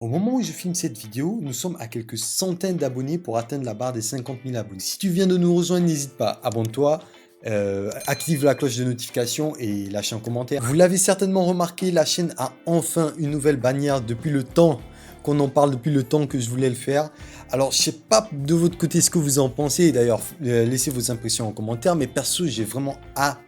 Au moment où je filme cette vidéo, nous sommes à quelques centaines d'abonnés pour atteindre la barre des 50 000 abonnés. Si tu viens de nous rejoindre, n'hésite pas, abonne-toi, active la cloche de notification et lâche un commentaire. Vous l'avez certainement remarqué, la chaîne a enfin une nouvelle bannière depuis le temps qu'on en parle, depuis le temps que je voulais le faire. Alors, je sais pas de votre côté ce que vous en pensez, d'ailleurs, laissez vos impressions en commentaire, mais perso, j'ai vraiment adoré.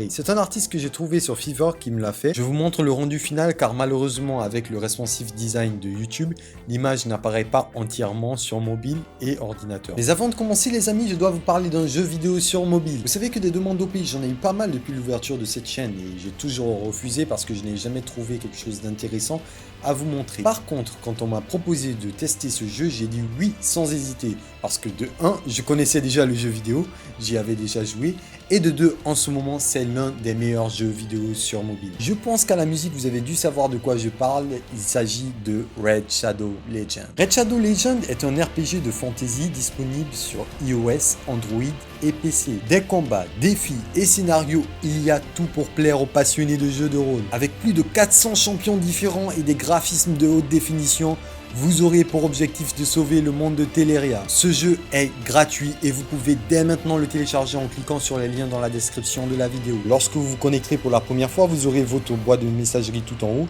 C'est un artiste que j'ai trouvé sur Fiverr qui me l'a fait. Je vous montre le rendu final car malheureusement avec le responsive design de YouTube, l'image n'apparaît pas entièrement sur mobile et ordinateur. Mais avant de commencer les amis, je dois vous parler d'un jeu vidéo sur mobile. Vous savez que des demandes OP, j'en ai eu pas mal depuis l'ouverture de cette chaîne et j'ai toujours refusé parce que je n'ai jamais trouvé quelque chose d'intéressant à vous montrer. Par contre, quand on m'a proposé de tester ce jeu, j'ai dit oui sans hésiter. Parce que de 1, je connaissais déjà le jeu vidéo, j'y avais déjà joué. Et de 2, en ce moment, c'est l'un des meilleurs jeux vidéo sur mobile. Je pense qu'à la musique, vous avez dû savoir de quoi je parle. Il s'agit de Red Shadow Legend. Red Shadow Legend est un RPG de fantasy disponible sur iOS, Android et PC. Des combats, défis et scénarios, il y a tout pour plaire aux passionnés de jeux de rôle. Avec plus de 400 champions différents et des graphismes de haute définition, vous aurez pour objectif de sauver le monde de Teleria. Ce jeu est gratuit et vous pouvez dès maintenant le télécharger en cliquant sur les liens dans la description de la vidéo. Lorsque vous vous connecterez pour la première fois, vous aurez votre boîte de messagerie tout en haut.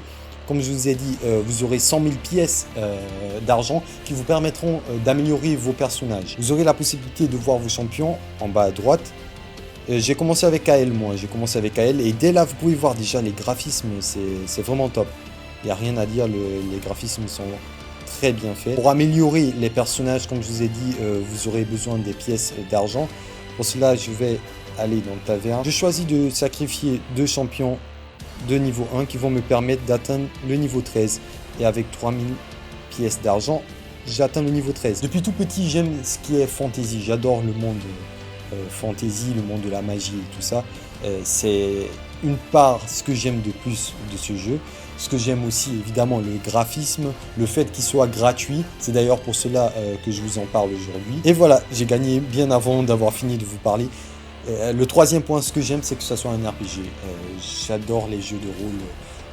Comme je vous ai dit, vous aurez 100 000 pièces d'argent qui vous permettront d'améliorer vos personnages. Vous aurez la possibilité de voir vos champions en bas à droite. J'ai commencé avec AL moi, et dès là vous pouvez voir déjà les graphismes, c'est vraiment top. Il n'y a rien à dire, les graphismes sont très bien faits. Pour améliorer les personnages, comme je vous ai dit, vous aurez besoin des pièces d'argent. Pour cela, je vais aller dans le taverne. Je choisis de sacrifier 2 champions de niveau 1 qui vont me permettre d'atteindre le niveau 13. Et avec 3000 pièces d'argent, j'atteins le niveau 13. Depuis tout petit, j'aime ce qui est fantasy. J'adore le monde fantasy, le monde de la magie et tout ça. C'est une part ce que j'aime de plus de ce jeu. Ce que j'aime aussi, évidemment, le graphisme, le fait qu'il soit gratuit. C'est d'ailleurs pour cela que je vous en parle aujourd'hui. Et voilà, j'ai gagné bien avant d'avoir fini de vous parler. Le troisième point, ce que j'aime, c'est que ce soit un RPG. J'adore les jeux de rôle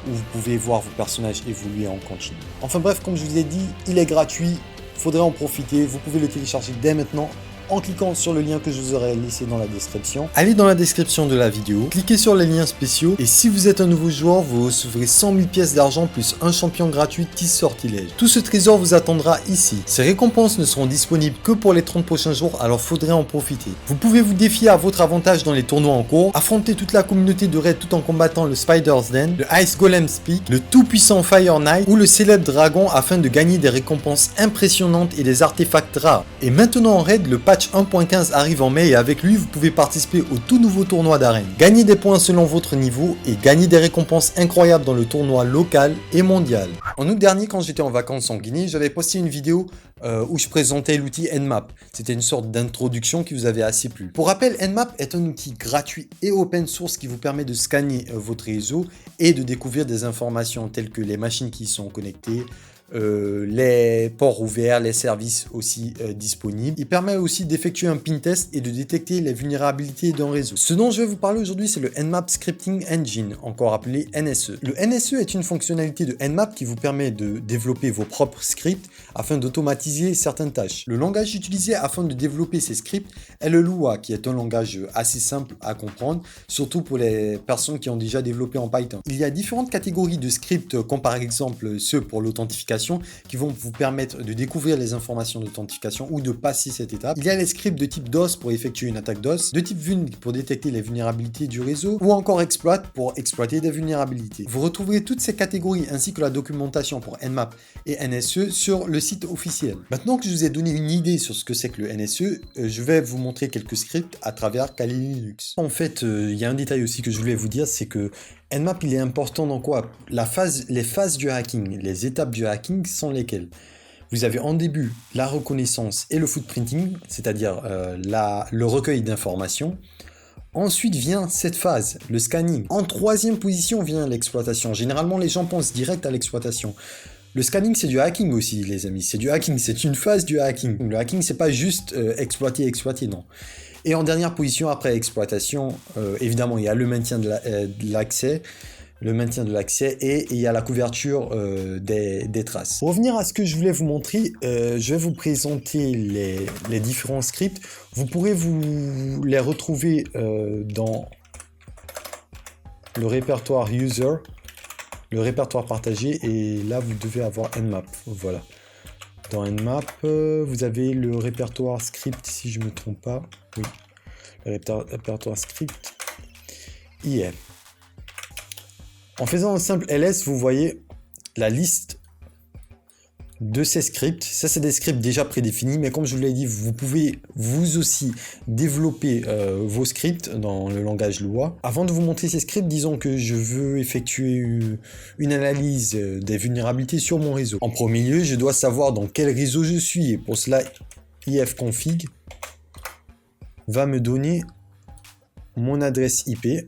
où vous pouvez voir vos personnages évoluer en continu. Enfin bref, comme je vous ai dit, il est gratuit. Faudrait en profiter. Vous pouvez le télécharger dès maintenant en cliquant sur le lien que je vous aurai laissé dans la description. Allez dans la description de la vidéo, cliquez sur les liens spéciaux et si vous êtes un nouveau joueur, vous recevrez 100 000 pièces d'argent plus un champion gratuit Tis Sortilège. Tout ce trésor vous attendra ici. Ces récompenses ne seront disponibles que pour les 30 prochains jours, alors faudrait en profiter. Vous pouvez vous défier à votre avantage dans les tournois en cours, affronter toute la communauté de raids tout en combattant le Spider's Den, le Ice Golem's Peak, le tout-puissant Fire Knight ou le célèbre dragon afin de gagner des récompenses impressionnantes et des artefacts rares. Et maintenant en raid, le patch 1.15 arrive en mai et avec lui vous pouvez participer au tout nouveau tournoi d'arène. Gagner des points selon votre niveau et gagner des récompenses incroyables dans le tournoi local et mondial. En août dernier quand j'étais en vacances en Guinée, j'avais posté une vidéo où je présentais l'outil Nmap. C'était une sorte d'introduction qui vous avait assez plu. Pour rappel, Nmap est un outil gratuit et open source qui vous permet de scanner votre réseau et de découvrir des informations telles que les machines qui y sont connectées, les ports ouverts, les services aussi disponibles. Il permet aussi d'effectuer un pin test et de détecter les vulnérabilités d'un réseau. Ce dont je vais vous parler aujourd'hui, c'est le Nmap Scripting Engine, encore appelé NSE. Le NSE est une fonctionnalité de Nmap qui vous permet de développer vos propres scripts afin d'automatiser certaines tâches. Le langage utilisé afin de développer ces scripts est le Lua, qui est un langage assez simple à comprendre, surtout pour les personnes qui ont déjà développé en Python. Il y a différentes catégories de scripts, comme par exemple ceux pour l'authentification, qui vont vous permettre de découvrir les informations d'authentification ou de passer cette étape. Il y a les scripts de type DOS pour effectuer une attaque DOS, de type Vun pour détecter les vulnérabilités du réseau, ou encore Exploit pour exploiter des vulnérabilités. Vous retrouverez toutes ces catégories ainsi que la documentation pour Nmap et NSE sur le site officiel. Maintenant que je vous ai donné une idée sur ce que c'est que le NSE, je vais vous montrer quelques scripts à travers Kali Linux. En fait, il y a un détail aussi que je voulais vous dire, c'est que Nmap, il est important dans quoi? Les phases du hacking, les étapes du hacking sont lesquelles? Vous avez en début la reconnaissance et le footprinting, c'est-à-dire le recueil d'informations. Ensuite vient cette phase, le scanning. En troisième position vient l'exploitation. Généralement, les gens pensent direct à l'exploitation. Le scanning, c'est du hacking aussi, les amis. C'est du hacking, c'est une phase du hacking. Le hacking, c'est pas juste exploiter, non. Et en dernière position, après exploitation, évidemment, il y a le maintien de l'accès. le maintien de l'accès et il y a la couverture des traces. Pour revenir à ce que je voulais vous montrer, je vais vous présenter les différents scripts. Vous pourrez vous les retrouver dans le répertoire user, le répertoire partagé, et là vous devez avoir Nmap. Voilà. Dans Nmap, vous avez le répertoire script, si je ne me trompe pas. Oui, le répertoire script y est. En faisant un simple ls, vous voyez la liste de ces scripts. Ça, c'est des scripts déjà prédéfinis, mais comme je vous l'ai dit, vous pouvez vous aussi développer vos scripts dans le langage Lua. Avant de vous montrer ces scripts, disons que je veux effectuer une analyse des vulnérabilités sur mon réseau. En premier lieu, je dois savoir dans quel réseau je suis, et pour cela, ifconfig va me donner mon adresse IP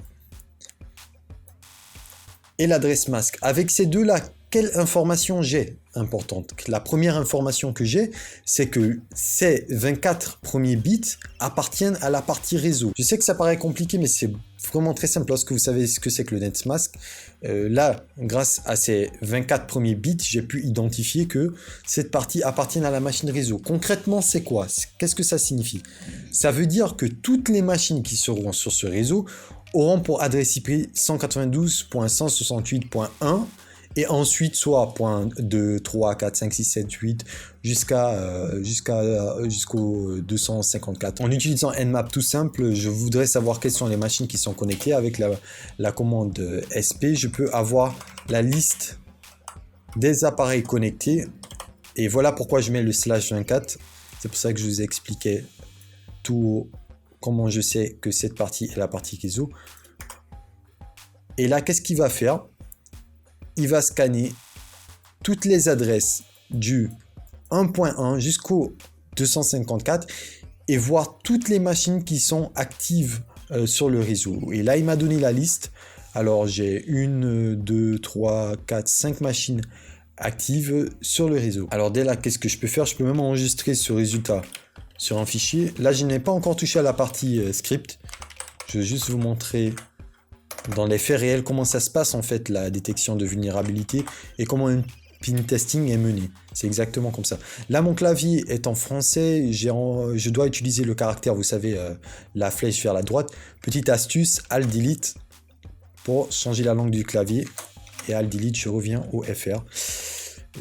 et l'adresse masque. Avec ces deux-là, quelle information j'ai importante? La première information que j'ai, c'est que ces 24 premiers bits appartiennent à la partie réseau. Je sais que ça paraît compliqué, mais c'est vraiment très simple lorsque vous savez ce que c'est que le netmask. Là, grâce à ces 24 premiers bits, j'ai pu identifier que cette partie appartient à la machine réseau. Concrètement, c'est quoi? Qu'est-ce que ça signifie? Ça veut dire que toutes les machines qui seront sur ce réseau auront pour adresse IP 192.168.1 et ensuite soit .2, 3, 4, 5, 6, 7, 8 jusqu'au 254. En utilisant Nmap tout simple, je voudrais savoir quelles sont les machines qui sont connectées. Avec la commande SP, je peux avoir la liste des appareils connectés. Et voilà pourquoi je mets le /24. C'est pour ça que je vous expliquais tout comment je sais que cette partie est la partie réseau. Et là, qu'est-ce qu'il va faire? Il va scanner toutes les adresses du 1.1 jusqu'au 254 et voir toutes les machines qui sont actives sur le réseau. Et là, il m'a donné la liste. Alors, j'ai 1, 2, 3, 4, 5 machines actives sur le réseau. Alors, dès là, qu'est-ce que je peux faire? Je peux même enregistrer ce résultat sur un fichier. Là, je n'ai pas encore touché à la partie script. Je vais juste vous montrer dans les faits réels comment ça se passe en fait, la détection de vulnérabilité et comment un pin testing est mené. C'est exactement comme ça. Là, mon clavier est en français. Je dois utiliser le caractère, vous savez, la flèche vers la droite. Petite astuce, Alt Delete pour changer la langue du clavier. Et Alt Delete, je reviens au FR.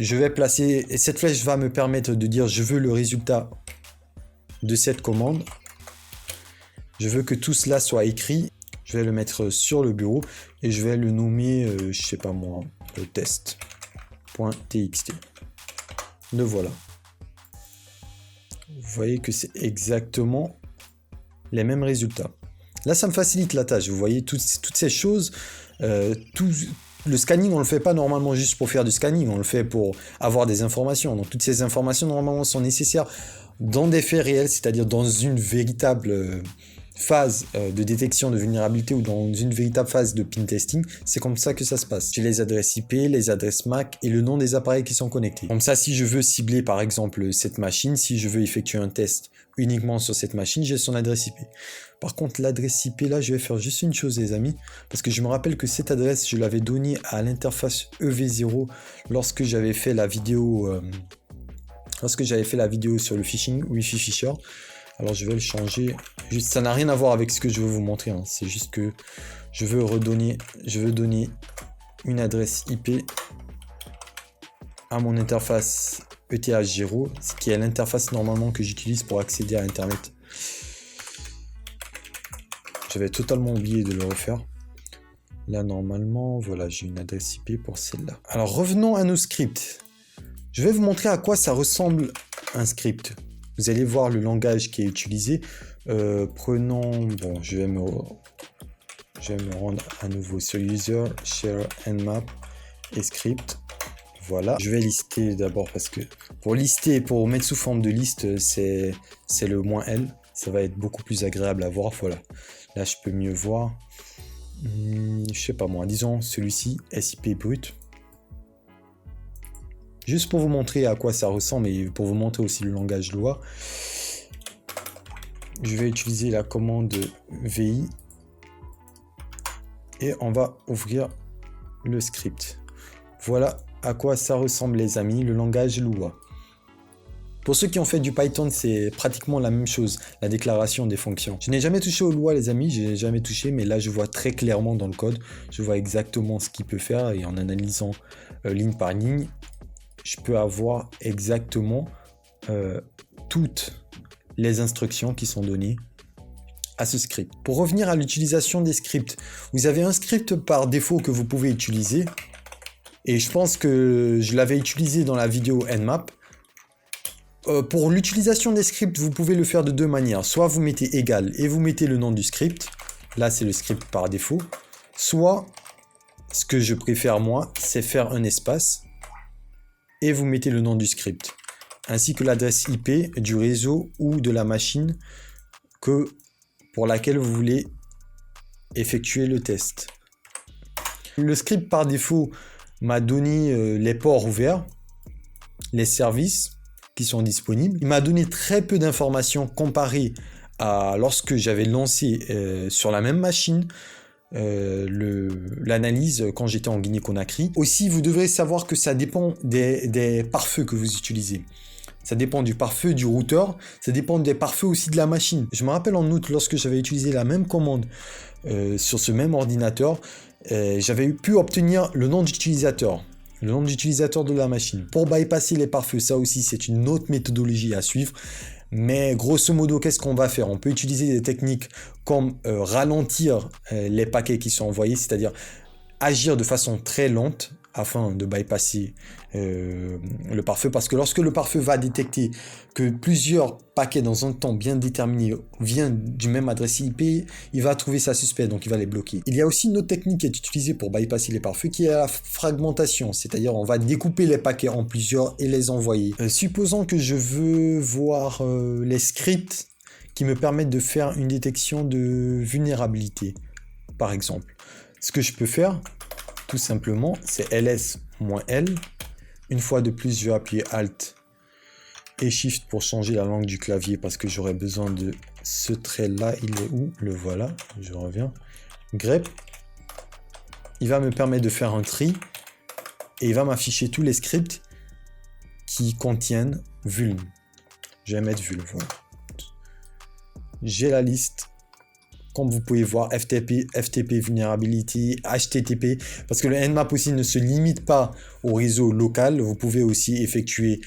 Je vais placer, et cette flèche va me permettre de dire je veux le résultat de cette commande. Je veux que tout cela soit écrit. Je vais le mettre sur le bureau et je vais le nommer, je sais pas moi, test.txt. Le voilà. Vous voyez que c'est exactement les mêmes résultats. Là, ça me facilite la tâche. Vous voyez toutes ces choses. Le scanning, on le fait pas normalement juste pour faire du scanning. On le fait pour avoir des informations. Donc, toutes ces informations, normalement, sont nécessaires dans des faits réels, c'est-à-dire dans une véritable phase de détection de vulnérabilité ou dans une véritable phase de pin testing. C'est comme ça que ça se passe. J'ai les adresses IP, les adresses MAC et le nom des appareils qui sont connectés. Comme ça, si je veux cibler par exemple cette machine, si je veux effectuer un test uniquement sur cette machine, j'ai son adresse IP. Par contre, l'adresse IP là, je vais faire juste une chose les amis, parce que je me rappelle que cette adresse, je l'avais donnée à l'interface EV0 lorsque j'avais fait la vidéo sur le phishing, Wi-Fi Fisher. Alors je vais le changer. Juste, ça n'a rien à voir avec ce que je veux vous montrer. Hein. C'est juste que je veux donner une adresse IP à mon interface ETH0, ce qui est l'interface normalement que j'utilise pour accéder à Internet. J'avais totalement oublié de le refaire. Là normalement, voilà, j'ai une adresse IP pour celle-là. Alors revenons à nos scripts. Je vais vous montrer à quoi ça ressemble un script. Vous allez voir le langage qui est utilisé. Prenons, bon, je vais me rendre à nouveau sur user, share, nmap et script. Voilà. Je vais lister d'abord parce que pour mettre sous forme de liste, c'est le -L. Ça va être beaucoup plus agréable à voir. Voilà. Là, je peux mieux voir. Je sais pas moi, disons celui-ci, SIP brut. Juste pour vous montrer à quoi ça ressemble et pour vous montrer aussi le langage Lua, je vais utiliser la commande VI et on va ouvrir le script. Voilà à quoi ça ressemble les amis, le langage Lua. Pour ceux qui ont fait du Python, c'est pratiquement la même chose, la déclaration des fonctions. Je n'ai jamais touché au Lua les amis, j'ai jamais touché, mais là je vois très clairement dans le code, je vois exactement ce qu'il peut faire et en analysant ligne par ligne, je peux avoir exactement toutes les instructions qui sont données à ce script. Pour revenir à l'utilisation des scripts, vous avez un script par défaut que vous pouvez utiliser et je pense que je l'avais utilisé dans la vidéo Nmap. Pour l'utilisation des scripts, vous pouvez le faire de deux manières. Soit vous mettez égal et vous mettez le nom du script. Là, c'est le script par défaut. Soit, ce que je préfère moi, c'est faire un espace et vous mettez le nom du script, ainsi que l'adresse IP du réseau ou de la machine pour laquelle vous voulez effectuer le test. Le script par défaut m'a donné les ports ouverts, les services qui sont disponibles. Il m'a donné très peu d'informations comparé à lorsque j'avais lancé sur la même machine l'analyse quand j'étais en Guinée-Conakry. Aussi, vous devrez savoir que ça dépend des pare-feux que vous utilisez. Ça dépend du pare-feu du routeur, ça dépend des pare-feux aussi de la machine. Je me rappelle en août, lorsque j'avais utilisé la même commande sur ce même ordinateur, j'avais pu obtenir le nom d'utilisateur. Le nombre d'utilisateurs de la machine. Pour bypasser les pare-feux, ça aussi c'est une autre méthodologie à suivre. Mais grosso modo, qu'est-ce qu'on va faire? On peut utiliser des techniques comme ralentir les paquets qui sont envoyés, c'est-à-dire agir de façon très lente afin de bypasser le pare-feu. Parce que lorsque le pare-feu va détecter que plusieurs paquets dans un temps bien déterminé viennent du même adresse IP, il va trouver ça suspect, donc il va les bloquer. Il y a aussi une autre technique qui est utilisée pour bypasser les pare-feux, qui est la fragmentation, c'est-à-dire on va découper les paquets en plusieurs et les envoyer. Supposons que je veux voir les scripts qui me permettent de faire une détection de vulnérabilité, par exemple. Ce que je peux faire, tout simplement, c'est ls-l. Une fois de plus, je vais appuyer Alt et Shift pour changer la langue du clavier parce que j'aurais besoin de ce trait-là. Il est où? Le voilà, je reviens. grep. Il va me permettre de faire un tri et il va m'afficher tous les scripts qui contiennent vuln. Je vais mettre vuln, voilà. J'ai la liste. Comme vous pouvez voir, FTP Vulnerability, HTTP, parce que le Nmap aussi ne se limite pas au réseau local. Vous pouvez aussi effectuer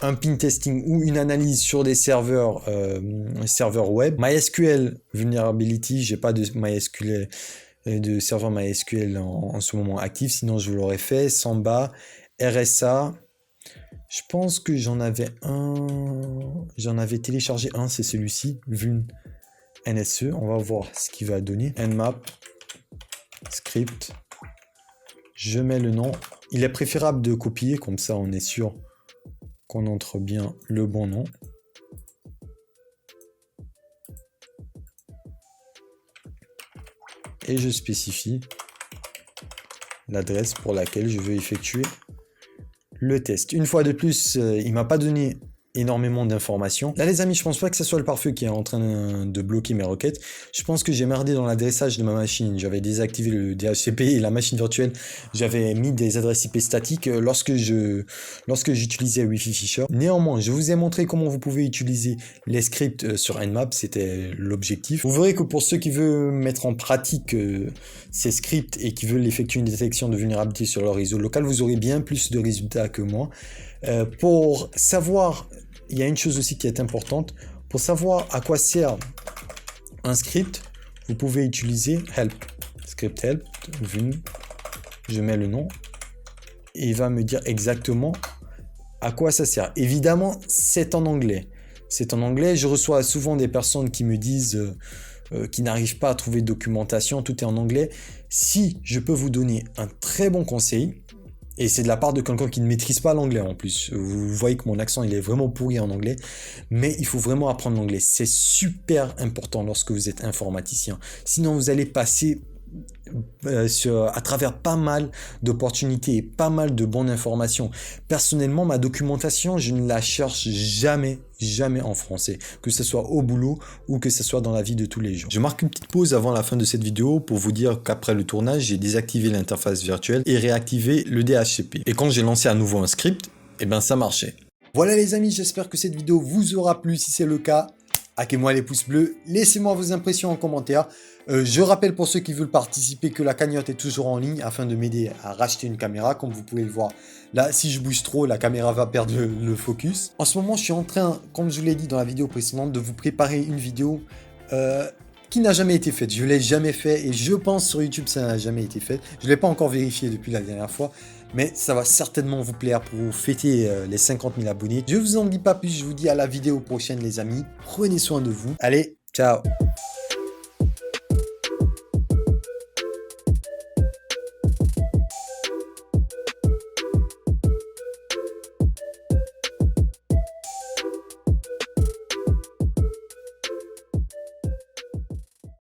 un pin testing ou une analyse sur des serveurs web. MySQL Vulnerability, j'ai pas de MySQL de serveur MySQL en ce moment actif, sinon je vous l'aurais fait. Samba, RSA. Je pense que j'en avais téléchargé un, c'est celui-ci, Vuln. NSE, on va voir ce qu'il va donner. Nmap, script, je mets le nom. Il est préférable de copier, comme ça on est sûr qu'on entre bien le bon nom. Et je spécifie l'adresse pour laquelle je veux effectuer le test. Une fois de plus, il m'a pas donné énormément d'informations. Là les amis, je pense pas que ce soit le pare-feu qui est en train de bloquer mes requêtes. Je pense que j'ai merdé dans l'adressage de ma machine. J'avais désactivé le DHCP et la machine virtuelle. J'avais mis des adresses IP statiques lorsque j'utilisais Wi-Fi Fisher. Néanmoins, je vous ai montré comment vous pouvez utiliser les scripts sur Nmap. C'était l'objectif. Vous verrez que pour ceux qui veulent mettre en pratique ces scripts et qui veulent effectuer une détection de vulnérabilité sur leur réseau local, vous aurez bien plus de résultats que moi. Pour savoir, il y a une chose aussi qui est importante, pour savoir à quoi sert un script, vous pouvez utiliser help, script help, vuln, je mets le nom, et il va me dire exactement à quoi ça sert. Évidemment, c'est en anglais. C'est en anglais, je reçois souvent des personnes qui me disent qui n'arrivent pas à trouver de documentation, tout est en anglais. Si je peux vous donner un très bon conseil, et c'est de la part de quelqu'un qui ne maîtrise pas l'anglais en plus. Vous voyez que mon accent il est vraiment pourri en anglais. Mais il faut vraiment apprendre l'anglais. C'est super important lorsque vous êtes informaticien. Sinon vous allez passer à travers pas mal d'opportunités et pas mal de bonnes informations. Personnellement, ma documentation, je ne la cherche jamais en français, que ce soit au boulot ou que ce soit dans la vie de tous les jours. Je marque une petite pause avant la fin de cette vidéo pour vous dire qu'après le tournage, j'ai désactivé l'interface virtuelle et réactivé le DHCP. Et quand j'ai lancé à nouveau un script, eh ben ça marchait. Voilà les amis, j'espère que cette vidéo vous aura plu. Si c'est le cas, hackez-moi les pouces bleus, laissez-moi vos impressions en commentaire. Je rappelle pour ceux qui veulent participer que la cagnotte est toujours en ligne afin de m'aider à racheter une caméra. Comme vous pouvez le voir, là, si je bouge trop, la caméra va perdre le focus. En ce moment, je suis en train, comme je vous l'ai dit dans la vidéo précédente, de vous préparer une vidéo qui n'a jamais été faite. Je ne l'ai jamais fait et je pense sur YouTube ça n'a jamais été fait. Je ne l'ai pas encore vérifié depuis la dernière fois. Mais ça va certainement vous plaire pour fêter les 50 000 abonnés. Je ne vous en dis pas plus, je vous dis à la vidéo prochaine les amis. Prenez soin de vous. Allez, ciao!